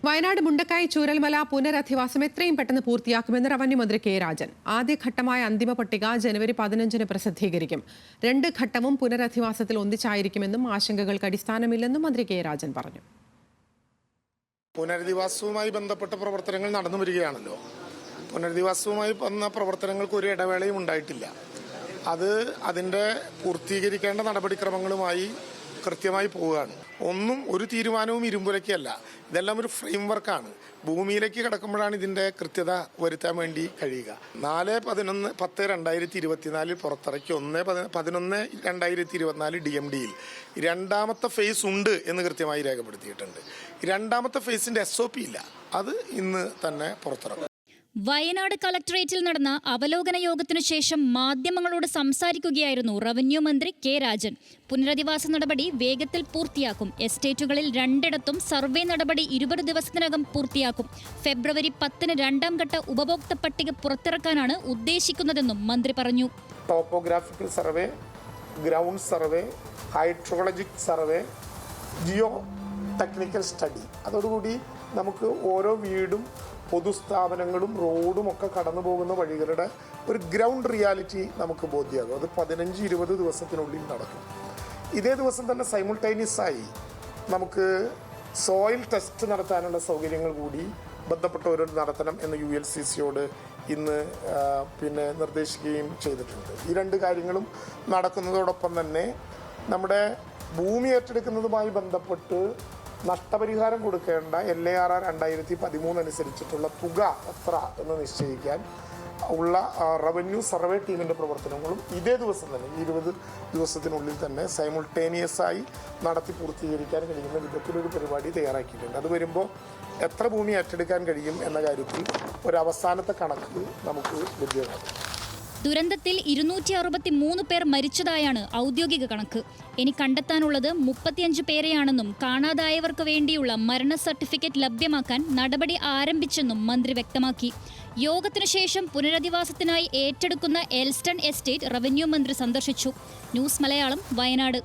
വയനാട് മുണ്ടക്കായ് ചൂരൽമല പുനരധിവാസം എത്രയും പെട്ടെന്ന് പൂർത്തിയാക്കുമെന്ന് റവന്യൂ മന്ത്രി കെ രാജൻ. ആദ്യഘട്ടമായ അന്തിമ പട്ടിക ജനുവരി 15-ന് പ്രസിദ്ധീകരിക്കും. 2 ഘട്ടവും പുനരധിവാസത്തിൽ ഒന്നിച്ചായിരിക്കുമെന്നും ആശങ്കകൾക്ക് അടിസ്ഥാനമില്ലെന്നും മന്ത്രി കെ രാജൻ പറഞ്ഞു. പുനരധിവാസവുമായി ബന്ധപ്പെട്ട പ്രവർത്തനങ്ങൾ നടന്നു വരികയാണല്ലോ. പുനരധിവാസവുമായി വന്ന പ്രവർത്തനങ്ങൾക്ക് ഒരു ഇടവേളയും ഉണ്ടായിട്ടില്ല. അതിന്റെ പൂർത്തീകരിക്കേണ്ട നടപടിക്രമങ്ങളുമായി കൃത്യമായി പോവുകയാണ്. ഒന്നും ഒരു തീരുമാനവും ഇരുമ്പുരയ്ക്കല്ല. ഇതെല്ലാം ഒരു ഫ്രെയിംവർക്കാണ്. ഭൂമിയിലേക്ക് കിടക്കുമ്പോഴാണ് ഇതിന്റെ കൃത്യത വരുത്താൻ വേണ്ടി കഴിയുക. 4/11/2024 പുറത്തിറക്കി 1/11/2024 DMDയിൽ രണ്ടാമത്തെ ഫേസ് ഉണ്ട് എന്ന് കൃത്യമായി രേഖപ്പെടുത്തിയിട്ടുണ്ട്. രണ്ടാമത്തെ ഫേസിന്റെ SOP ഇല്ല. അത് ഇന്ന് തന്നെ പുറത്തിറക്കും. വയനാട് കളക്ടറേറ്റിൽ നടന്ന അവലോകന യോഗത്തിനു ശേഷം മാധ്യമങ്ങളോട് സംസാരിക്കുകയായിരുന്നു റവന്യൂ മന്ത്രി കെ രാജൻ. പുനരധിവാസ നടപടി വേഗത്തിൽ പൂർത്തിയാക്കും. എസ്റ്റേറ്റുകളിൽ 2ഇടത്തും സർവേ നടപടി 20 ദിവസത്തിനകം പൂർത്തിയാക്കും. ഫെബ്രുവരി 10-ന് 2ാം ഘട്ട ഉപഭോക്തൃ പട്ടിക പുറത്തിറക്കാനാണ് ഉദ്ദേശിക്കുന്നതെന്നും മന്ത്രി പറഞ്ഞു. Topographical survey, ground survey, hydrologic survey, Jio technical study, അതോടുകൂടി നമുക്ക് ഓരോ വീടും പൊതുസ്ഥാപനങ്ങളും റോഡും ഒക്കെ കടന്നു പോകുന്ന വഴികളുടെ ഒരു ഗ്രൗണ്ട് റിയാലിറ്റി നമുക്ക് ബോധ്യമാകും. അത് 15-20 ദിവസത്തിനുള്ളിൽ നടക്കും. ഇതേ ദിവസം തന്നെ സൈമുൾട്ടേനിയസായി നമുക്ക് സോയിൽ ടെസ്റ്റ് നടത്താനുള്ള സൗകര്യങ്ങൾ കൂടി ബന്ധപ്പെട്ടവരോട് നടത്തണം എന്ന് ULCCയോട് ഇന്ന് നിർദ്ദേശിക്കുകയും ചെയ്തിട്ടുണ്ട്. ഈ 2 കാര്യങ്ങളും നടക്കുന്നതോടൊപ്പം തന്നെ നമ്മുടെ ഭൂമി ഏറ്റെടുക്കുന്നതുമായി ബന്ധപ്പെട്ട് നഷ്ടപരിഹാരം കൊടുക്കേണ്ട LARR 2013 അനുസരിച്ചിട്ടുള്ള തുക എത്ര എന്ന് നിശ്ചയിക്കാൻ ഉള്ള റവന്യൂ സർവേ ടീമിൻ്റെ പ്രവർത്തനങ്ങളും ഇതേ ദിവസം തന്നെ 20 ദിവസത്തിനുള്ളിൽ തന്നെ സൈമുൾട്ടേനിയസായി നടത്തി പൂർത്തീകരിക്കാൻ കഴിയുന്ന വിധത്തിലൊരു പരിപാടി തയ്യാറാക്കിയിട്ടുണ്ട്. അത് വരുമ്പോൾ എത്ര ഭൂമി ഏറ്റെടുക്കാൻ കഴിയും എന്ന കാര്യത്തിൽ ഒരു അവസാനത്തെ കണക്ക് നമുക്ക് ലഭ്യമാകും. ദുരന്തത്തിൽ 263 പേർ മരിച്ചതായാണ് ഔദ്യോഗിക കണക്ക്. ഇനി കണ്ടെത്താനുള്ളത് 35 പേരെയാണെന്നും കാണാതായവർക്ക് വേണ്ടിയുള്ള മരണ സർട്ടിഫിക്കറ്റ് ലഭ്യമാക്കാൻ നടപടി ആരംഭിച്ചെന്നും മന്ത്രി വ്യക്തമാക്കി. യോഗത്തിനു ശേഷം പുനരധിവാസത്തിനായി ഏറ്റെടുക്കുന്ന എൽസ്റ്റൺ എസ്റ്റേറ്റ് റവന്യൂ മന്ത്രി സന്ദർശിച്ചു. ന്യൂസ് മലയാളം, വയനാട്.